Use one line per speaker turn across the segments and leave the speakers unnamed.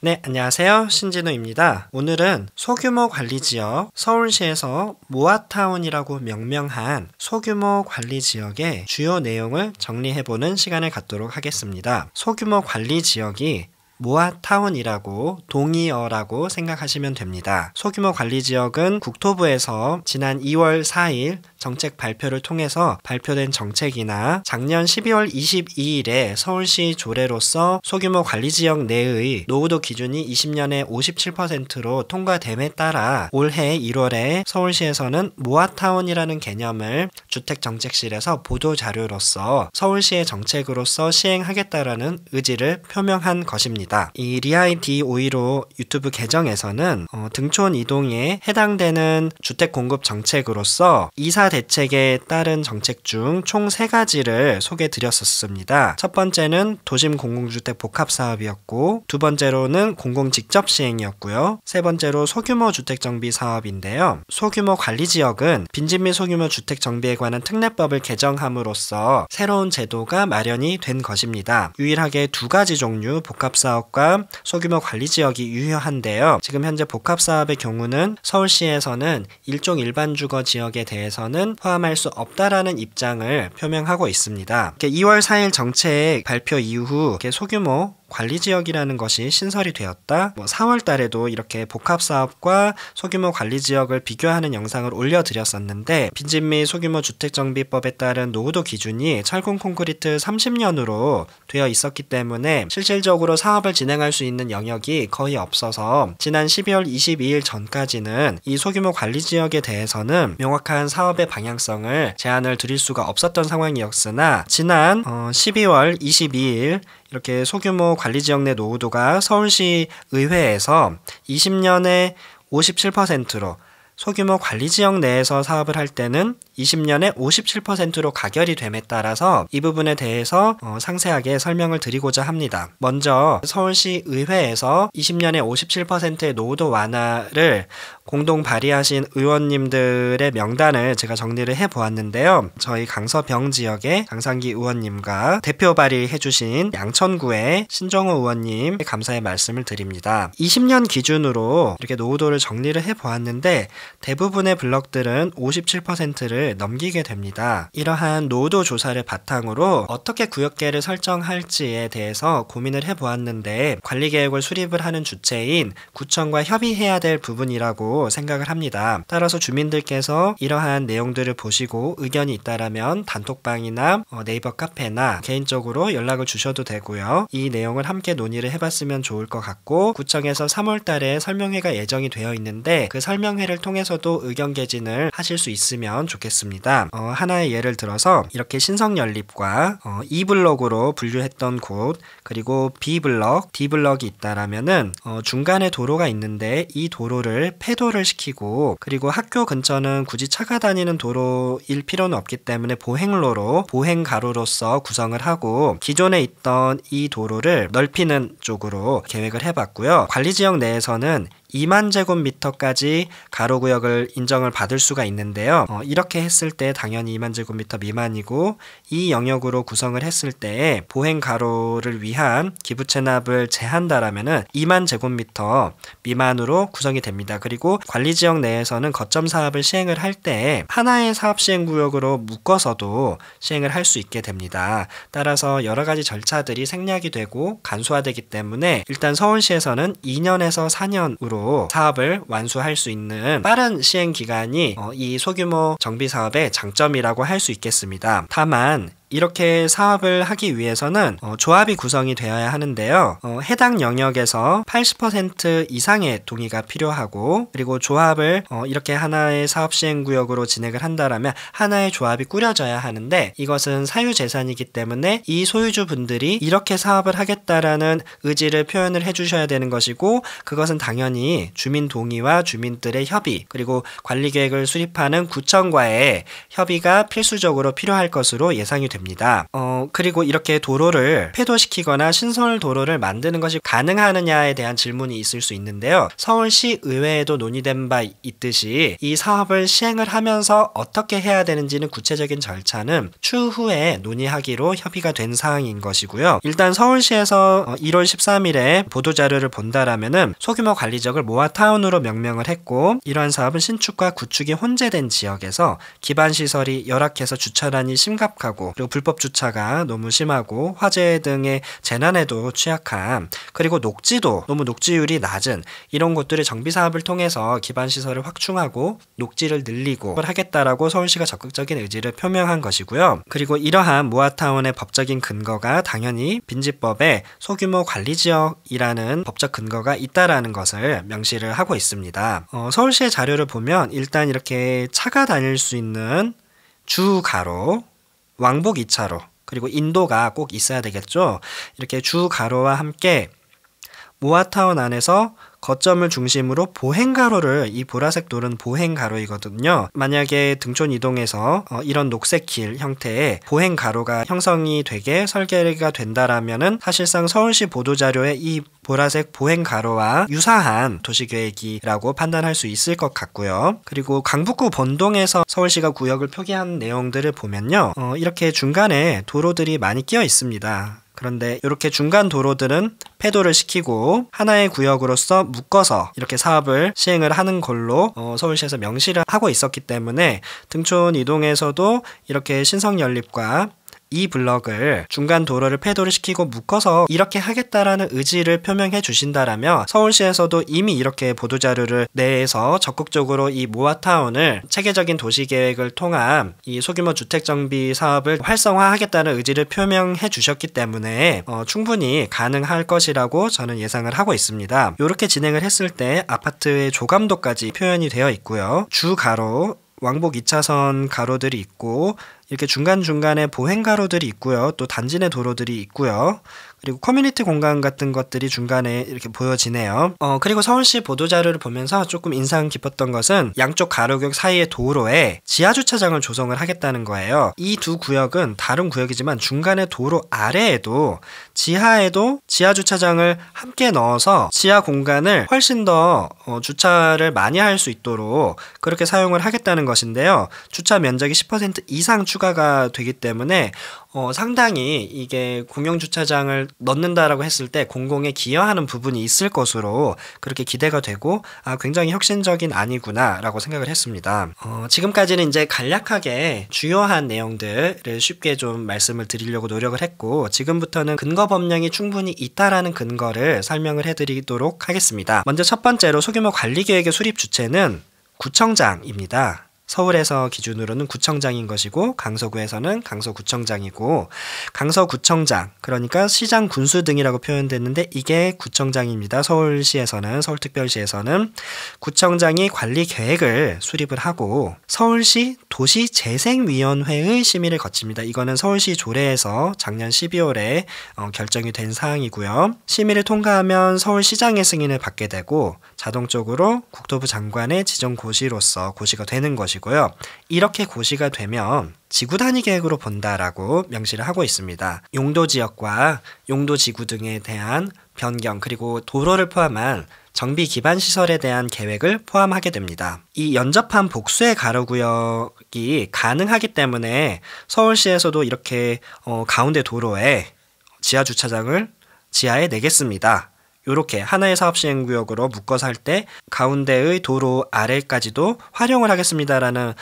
네, 안녕하세요. 신진우입니다. 오늘은 소규모 관리지역, 서울시에서 모아타운이라고 명명한 소규모 관리지역의 주요 내용을 정리해보는 시간을 갖도록 하겠습니다. 소규모 관리지역이 모아타운이라고 동의어라고 생각하시면 됩니다. 소규모 관리지역은 국토부에서 지난 2월 4일 정책 발표를 통해서 발표된 정책이나 작년 12월 22일에 서울시 조례로서 소규모 관리지역 내의 노후도 기준이 20년에 57%로 통과됨에 따라 올해 1월에 서울시에서는 모아타운이라는 개념을 주택정책실에서 보도자료로서 서울시의 정책으로서 시행하겠다라는 의지를 표명한 것입니다. 이 리아이디515 유튜브 계정에서는 등촌 이동에 해당되는 주택 공급 정책으로서 이사 대책에 따른 정책 중 총 3가지를 소개해 드렸었습니다. 첫 번째는 도심 공공주택 복합사업이었고, 두 번째로는 공공 직접 시행이었고요. 세 번째로 소규모 주택 정비 사업인데요. 소규모 관리지역은 빈집 및 소규모 주택 정비에 관한 특례법을 개정함으로써 새로운 제도가 마련이 된 것입니다. 유일하게 2가지 종류 복합사업과 소규모 관리지역이 유효한데요. 지금 현재 복합사업의 경우는 서울시에서는 일종 일반 주거 지역에 대해서는 포함할 수 없다라는 입장을 표명하고 있습니다. 2월 4일 정책 발표 이후 소규모 관리지역이라는 것이 신설이 되었다. 4월 달에도 이렇게 복합사업과 소규모 관리지역을 비교하는 영상을 올려드렸었는데, 빈집 및 소규모 주택정비법에 따른 노후도 기준이 철근 콘크리트 30년으로 되어 있었기 때문에 실질적으로 사업을 진행할 수 있는 영역이 거의 없어서 지난 12월 22일 전까지는 이 소규모 관리지역에 대해서는 명확한 사업의 방향성을 제안을 드릴 수가 없었던 상황이었으나, 지난 12월 22일 이렇게 소규모 관리지역 내 노후도가 서울시 의회에서 20년에 57%로, 소규모 관리지역 내에서 사업을 할 때는 20년에 57%로 가결이 됨에 따라서 이 부분에 대해서 상세하게 설명을 드리고자 합니다. 먼저 서울시 의회에서 20년에 57%의 노후도 완화를 공동 발의하신 의원님들의 명단을 제가 정리를 해보았는데요. 저희 강서병 지역의 강상기 의원님과 대표 발의해주신 양천구의 신정호 의원님 감사의 말씀을 드립니다. 20년 기준으로 이렇게 노후도를 정리를 해보았는데 대부분의 블럭들은 57%를 넘기게 됩니다. 이러한 노후도 조사를 바탕으로 어떻게 구역계를 설정할지에 대해서 고민을 해보았는데, 관리계획을 수립을 하는 주체인 구청과 협의해야 될 부분이라고 생각을 합니다. 따라서 주민들께서 이러한 내용들을 보시고 의견이 있다라면 단톡방이나 네이버 카페나 개인적으로 연락을 주셔도 되고요. 이 내용을 함께 논의를 해봤으면 좋을 것 같고, 구청에서 3월 달에 설명회가 예정이 되어 있는데 그 설명회를 통해서도 의견 개진을 하실 수 있으면 좋겠습니다. 하나의 예를 들어서 이렇게 신성연립과 E블럭으로 분류했던 곳, 그리고 B블럭, D블럭이 있다라면은 중간에 도로가 있는데 이 도로를 폐도를 시키고, 그리고 학교 근처는 굳이 차가 다니는 도로일 필요는 없기 때문에 보행로로 보행가로로서 구성을 하고, 기존에 있던 이 도로를 넓히는 쪽으로 계획을 해봤고요. 관리지역 내에서는 2만 제곱미터까지 가로구역을 인정을 받을 수가 있는데요. 이렇게 했을 때 당연히 2만 제곱미터 미만이고, 이 영역으로 구성을 했을 때 보행 가로를 위한 기부 체납을 제한다라면은 2만 제곱미터 미만으로 구성이 됩니다. 그리고 관리지역 내에서는 거점 사업을 시행을 할 때 하나의 사업 시행 구역으로 묶어서도 시행을 할 수 있게 됩니다. 따라서 여러 가지 절차들이 생략이 되고 간소화되기 때문에 일단 서울시에서는 2년에서 4년으로 사업을 완수할 수 있는 빠른 시행 기간이 이 소규모 정비 사업의 장점이라고 할 수 있겠습니다. 다만 이렇게 사업을 하기 위해서는 조합이 구성이 되어야 하는데요. 해당 영역에서 80% 이상의 동의가 필요하고, 그리고 조합을 이렇게 하나의 사업 시행구역으로 진행을 한다라면 하나의 조합이 꾸려져야 하는데, 이것은 사유재산이기 때문에 이 소유주분들이 이렇게 사업을 하겠다라는 의지를 표현을 해주셔야 되는 것이고, 그것은 당연히 주민 동의와 주민들의 협의, 그리고 관리계획을 수립하는 구청과의 협의가 필수적으로 필요할 것으로 예상이 됩니다. 그리고 이렇게 도로를 폐도시키거나 신설 도로를 만드는 것이 가능하느냐에 대한 질문이 있을 수 있는데요. 서울시 의회에도 논의된 바 있듯이 이 사업을 시행을 하면서 어떻게 해야 되는지는 구체적인 절차는 추후에 논의하기로 협의가 된 사항인 것이고요. 일단 서울시에서 1월 13일에 보도자료를 본다라면은 소규모 관리지역을 모아타운으로 명명을 했고, 이러한 사업은 신축과 구축이 혼재된 지역에서 기반시설이 열악해서 주차난이 심각하고, 그리고 불법 주차가 너무 심하고 화재 등의 재난에도 취약함, 그리고 녹지도 너무 녹지율이 낮은 이런 곳들의 정비사업을 통해서 기반시설을 확충하고 녹지를 늘리고 하겠다라고 서울시가 적극적인 의지를 표명한 것이고요. 그리고 이러한 모아타운의 법적인 근거가 당연히 빈지법에 소규모 관리지역이라는 법적 근거가 있다라는 것을 명시를 하고 있습니다. 서울시의 자료를 보면 일단 이렇게 차가 다닐 수 있는 주가로, 왕복 2차로, 그리고 인도가 꼭 있어야 되겠죠. 이렇게 주가로와 함께 모아타운 안에서 거점을 중심으로 보행가로를, 이 보라색 돌은 보행가로이거든요. 만약에 등촌 이동에서 이런 녹색 길 형태의 보행가로가 형성이 되게 설계가 된다라면은 사실상 서울시 보도자료에 이 보라색 보행가로와 유사한 도시계획이라고 판단할 수 있을 것 같고요. 그리고 강북구 본동에서 서울시가 구역을 표기한 내용들을 보면요. 이렇게 중간에 도로들이 많이 끼어 있습니다. 그런데 이렇게 중간 도로들은 폐도를 시키고 하나의 구역으로서 묶어서 이렇게 사업을 시행을 하는 걸로 서울시에서 명시를 하고 있었기 때문에 등촌 이동에서도 이렇게 신성연립과 이 블럭을 중간 도로를 폐도를 시키고 묶어서 이렇게 하겠다라는 의지를 표명해 주신다라면 서울시에서도 이미 이렇게 보도자료를 내서 적극적으로 이 모아타운을 체계적인 도시계획을 통한 이 소규모 주택정비 사업을 활성화하겠다는 의지를 표명해 주셨기 때문에 충분히 가능할 것이라고 저는 예상을 하고 있습니다. 이렇게 진행을 했을 때 아파트의 조감도까지 표현이 되어 있고요. 주가로, 왕복 2차선 가로들이 있고, 이렇게 중간중간에 보행가로들이 있고요. 또 단지 내 도로들이 있고요. 그리고 커뮤니티 공간 같은 것들이 중간에 이렇게 보여지네요. 그리고 서울시 보도자료를 보면서 조금 인상 깊었던 것은 양쪽 가로구역 사이의 도로에 지하주차장을 조성을 하겠다는 거예요. 이 두 구역은 다른 구역이지만 중간에 도로 아래에도 지하에도 지하주차장을 함께 넣어서 지하 공간을 훨씬 더 주차를 많이 할 수 있도록 그렇게 사용을 하겠다는 것인데요. 주차 면적이 10% 이상 추가가 되기 때문에 상당히 이게 공영주차장을 넣는다라고 했을 때 공공에 기여하는 부분이 있을 것으로 그렇게 기대가 되고, 굉장히 혁신적인 안이구나 라고 생각을 했습니다. 지금까지는 이제 간략하게 주요한 내용들을 쉽게 좀 말씀을 드리려고 노력을 했고, 지금부터는 근거 법령이 충분히 있다라는 근거를 설명을 해드리도록 하겠습니다. 먼저 첫 번째로 소규모 관리계획의 수립 주체는 구청장입니다. 서울에서 기준으로는 구청장인 것이고, 강서구에서는 강서구청장이고, 강서구청장, 그러니까 시장 군수 등이라고 표현됐는데 이게 구청장입니다. 서울시에서는, 서울특별시에서는 구청장이 관리 계획을 수립을 하고 서울시 도시재생위원회의 심의를 거칩니다. 이거는 서울시 조례에서 작년 12월에 결정이 된 사항이고요. 심의를 통과하면 서울시장의 승인을 받게 되고 자동적으로 국토부 장관의 지정 고시로서 고시가 되는 것이고요. 이렇게 고시가 되면 지구 단위 계획으로 본다라고 명시를 하고 있습니다. 용도 지역과 용도 지구 등에 대한 변경, 그리고 도로를 포함한 정비 기반 시설에 대한 계획을 포함하게 됩니다. 이 연접한 복수의 가로구역이 가능하기 때문에 서울시에서도 이렇게 가운데 도로에 지하 주차장을 지하에 내겠습니다. 이렇게 하나의 사업시행구역으로 묶어서 할 때 가운데의 도로 아래까지도 활용을 하겠습니다라는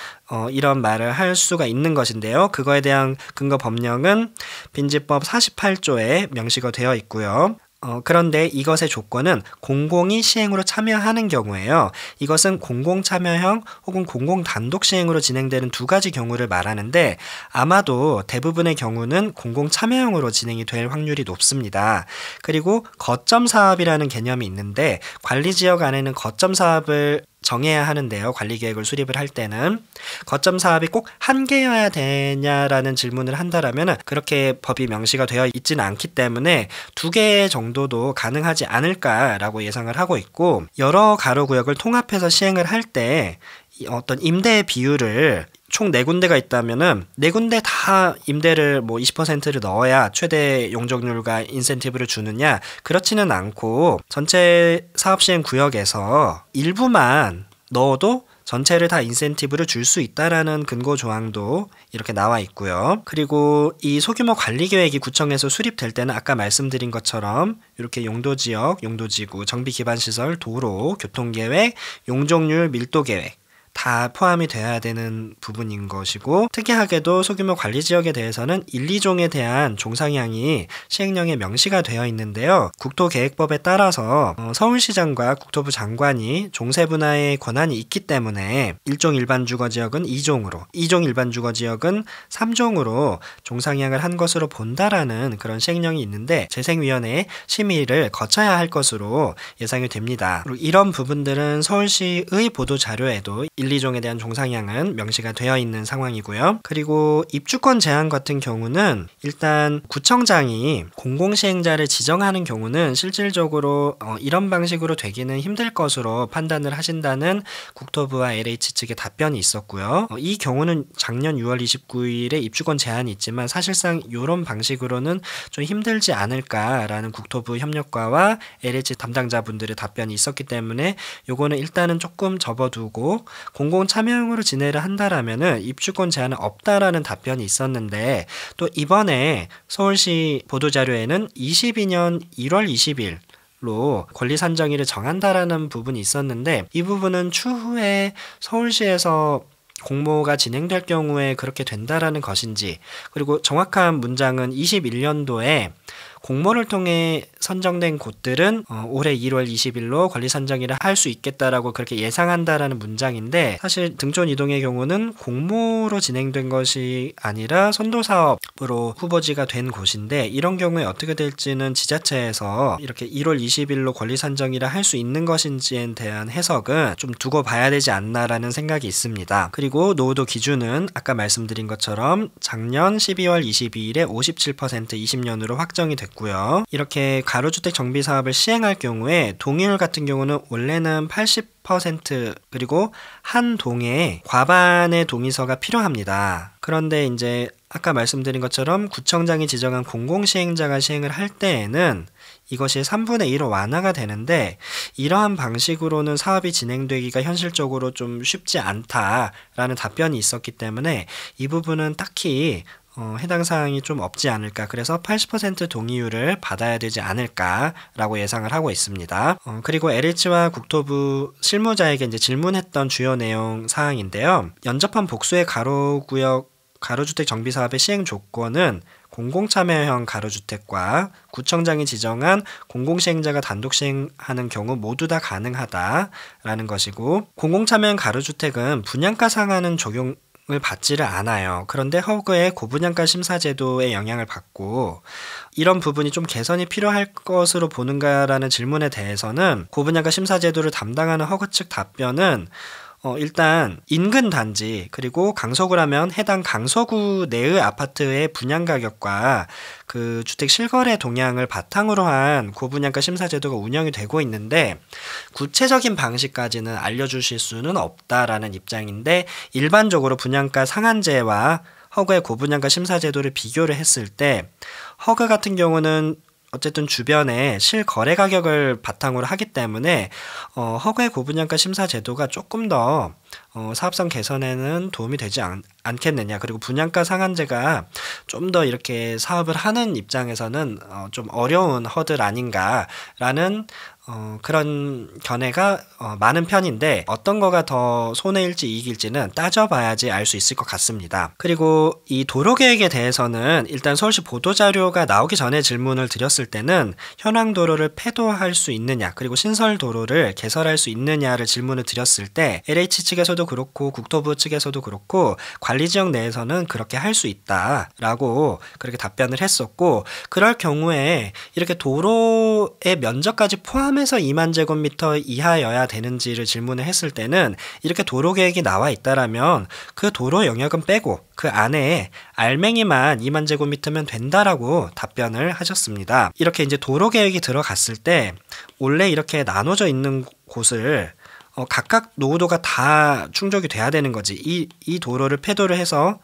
이런 말을 할 수가 있는 것인데요. 그거에 대한 근거 법령은 빈지법 48조에 명시가 되어 있고요. 그런데 이것의 조건은 공공이 시행으로 참여하는 경우예요. 이것은 공공참여형 혹은 공공단독 시행으로 진행되는 두 가지 경우를 말하는데 아마도 대부분의 경우는 공공참여형으로 진행이 될 확률이 높습니다. 그리고 거점 사업이라는 개념이 있는데 관리지역 안에는 거점 사업을 정해야 하는데요. 관리계획을 수립을 할 때는 거점 사업이 꼭 한 개여야 되냐라는 질문을 한다라면 그렇게 법이 명시가 되어 있지는 않기 때문에 2개 정도도 가능하지 않을까라고 예상을 하고 있고, 여러 가로구역을 통합해서 시행을 할 때 어떤 임대 비율을 총 4군데가 있다면은 4군데 다 임대를 뭐 20%를 넣어야 최대 용적률과 인센티브를 주느냐? 그렇지는 않고 전체 사업시행 구역에서 일부만 넣어도 전체를 다 인센티브를 줄 수 있다라는 근거 조항도 이렇게 나와 있고요. 그리고 이 소규모 관리 계획이 구청에서 수립될 때는 아까 말씀드린 것처럼 이렇게 용도지역, 용도지구, 정비기반시설, 도로, 교통계획, 용적률, 밀도계획 다 포함이 돼야 되는 부분인 것이고, 특이하게도 소규모 관리지역에 대해서는 1, 2종에 대한 종상향이 시행령에 명시가 되어 있는데요. 국토계획법에 따라서 서울시장과 국토부 장관이 종세 분할의 권한이 있기 때문에 1종 일반주거지역은 2종으로, 2종 일반주거지역은 3종으로 종상향을 한 것으로 본다라는 그런 시행령이 있는데 재생위원회의 심의를 거쳐야 할 것으로 예상이 됩니다. 그리고 이런 부분들은 서울시의 보도자료에도 1, 2종에 대한 종상향은 명시가 되어 있는 상황이고요. 그리고 입주권 제한 같은 경우는 일단 구청장이 공공시행자를 지정하는 경우는 실질적으로 이런 방식으로 되기는 힘들 것으로 판단을 하신다는 국토부와 LH 측의 답변이 있었고요. 이 경우는 작년 6월 29일에 입주권 제한이 있지만 사실상 이런 방식으로는 좀 힘들지 않을까라는 국토부 협력과와 LH 담당자분들의 답변이 있었기 때문에 요거는 일단은 조금 접어두고 공공 참여형으로 진행을 한다라면은 입주권 제한은 없다라는 답변이 있었는데, 또 이번에 서울시 보도자료에는 22년 1월 20일 로 권리 산정일을 정한다라는 부분이 있었는데, 이 부분은 추후에 서울시에서 공모가 진행될 경우에 그렇게 된다라는 것인지, 그리고 정확한 문장은 21년도에 공모를 통해 선정된 곳들은 올해 1월 20일로 권리 선정일을 할 수 있겠다라고 그렇게 예상한다라는 문장인데, 사실 등촌 이동의 경우는 공모로 진행된 것이 아니라 선도사업으로 후보지가 된 곳인데, 이런 경우에 어떻게 될지는 지자체에서 이렇게 1월 20일로 권리 선정일을 할 수 있는 것인지에 대한 해석은 좀 두고 봐야 되지 않나라는 생각이 있습니다. 그리고 노후도 기준은 아까 말씀드린 것처럼 작년 12월 22일에 57% 20년으로 확정이 됐고요. 이렇게 가로주택 정비 사업을 시행할 경우에 동의율 같은 경우는 원래는 80% 그리고 한 동에 과반의 동의서가 필요합니다. 그런데 이제 아까 말씀드린 것처럼 구청장이 지정한 공공시행자가 시행을 할 때에는 이것이 3분의 1로 완화가 되는데, 이러한 방식으로는 사업이 진행되기가 현실적으로 좀 쉽지 않다라는 답변이 있었기 때문에 이 부분은 딱히 해당 사항이 좀 없지 않을까, 그래서 80% 동의율을 받아야 되지 않을까라고 예상을 하고 있습니다. 그리고 LH와 국토부 실무자에게 이제 질문했던 주요 내용 사항인데요. 연접한 복수의 가로주택 정비사업의 시행 조건은 공공참여형 가로주택과 구청장이 지정한 공공시행자가 단독 시행하는 경우 모두 다 가능하다라는 것이고, 공공참여형 가로주택은 분양가 상한은 적용을 받지를 않아요. 그런데 허그의 고분양가 심사제도의 영향을 받고, 이런 부분이 좀 개선이 필요할 것으로 보는가라는 질문에 대해서는 고분양가 심사제도를 담당하는 허그 측 답변은 일단 인근 단지 그리고 강서구라면 해당 강서구 내의 아파트의 분양가격과 그 주택 실거래 동향을 바탕으로 한 고분양가 심사제도가 운영이 되고 있는데, 구체적인 방식까지는 알려주실 수는 없다라는 입장인데, 일반적으로 분양가 상한제와 허그의 고분양가 심사제도를 비교를 했을 때 허그 같은 경우는 어쨌든 주변에 실거래 가격을 바탕으로 하기 때문에 허그의 고분양가 심사 제도가 조금 더 사업성 개선에는 도움이 되지 않겠느냐. 그리고 분양가 상한제가 좀 더 이렇게 사업을 하는 입장에서는 좀 어려운 허들 아닌가라는 그런 견해가 많은 편인데, 어떤 거가 더 손해일지 이익일지는 따져봐야지 알 수 있을 것 같습니다. 그리고 이 도로계획에 대해서는 일단 서울시 보도자료가 나오기 전에 질문을 드렸을 때는 현황 도로를 폐도할 수 있느냐, 그리고 신설 도로를 개설할 수 있느냐를 질문을 드렸을 때 LH 측에서도 그렇고 국토부 측에서도 그렇고 관리지역 내에서는 그렇게 할 수 있다라고 그렇게 답변을 했었고, 그럴 경우에 이렇게 도로의 면적까지 포함해서 2만 제곱미터 이하여야 되는지를 질문을 했을 때는 이렇게 도로 계획이 나와 있다라면 그 도로 영역은 빼고 그 안에 알맹이만 2만 제곱미터면 된다라고 답변을 하셨습니다. 이렇게 이제 도로 계획이 들어갔을 때 원래 이렇게 나눠져 있는 곳을 각각 노후도가 다 충족이 돼야 되는 거지. 이 도로를 폐도를 해서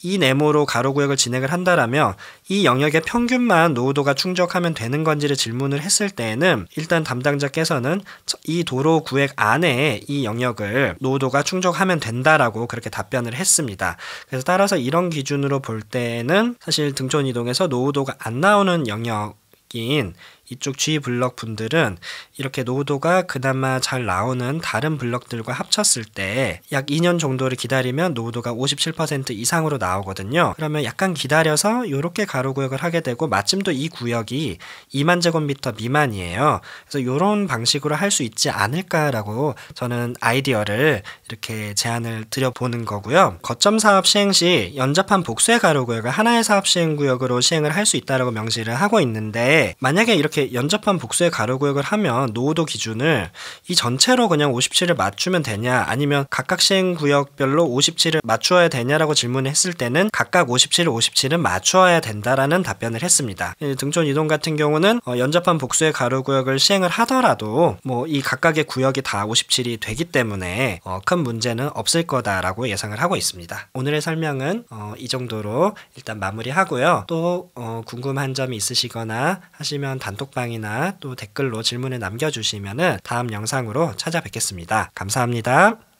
이 네모로 가로구역을 진행을 한다라면 이 영역의 평균만 노후도가 충족하면 되는 건지를 질문을 했을 때에는 일단 담당자께서는 이 도로 구획 안에 이 영역을 노후도가 충족하면 된다라고 그렇게 답변을 했습니다. 그래서 따라서 이런 기준으로 볼 때는 사실 등촌이동에서 노후도가 안 나오는 영역인 이쪽 G 블럭 분들은 이렇게 노후도가 그나마 잘 나오는 다른 블럭들과 합쳤을 때 약 2년 정도를 기다리면 노후도가 57% 이상으로 나오거든요. 그러면 약간 기다려서 이렇게 가로구역을 하게 되고 마침 또 이 구역이 2만 제곱미터 미만이에요. 그래서 이런 방식으로 할 수 있지 않을까라고 저는 아이디어를 이렇게 제안을 드려보는 거고요. 거점 사업 시행 시 연접한 복수의 가로구역을 하나의 사업 시행구역으로 시행을 할 수 있다라고 명시를 하고 있는데 만약에 이렇게 연접한 복수의 가로구역을 하면 노후도 기준을 이 전체로 그냥 57을 맞추면 되냐 아니면 각각 시행구역별로 57을 맞추어야 되냐라고 질문을 했을 때는 각각 57은 맞추어야 된다라는 답변을 했습니다. 등촌 이동 같은 경우는 연접한 복수의 가로구역을 시행을 하더라도 뭐 이 각각의 구역이 다 57이 되기 때문에 큰 문제는 없을 거다라고 예상을 하고 있습니다. 오늘의 설명은 이 정도로 일단 마무리하고요. 또 궁금한 점이 있으시거나 하시면 단톡방이나 또 댓글로 질문을 남겨주시면 다음 영상으로 찾아뵙겠습니다. 감사합니다.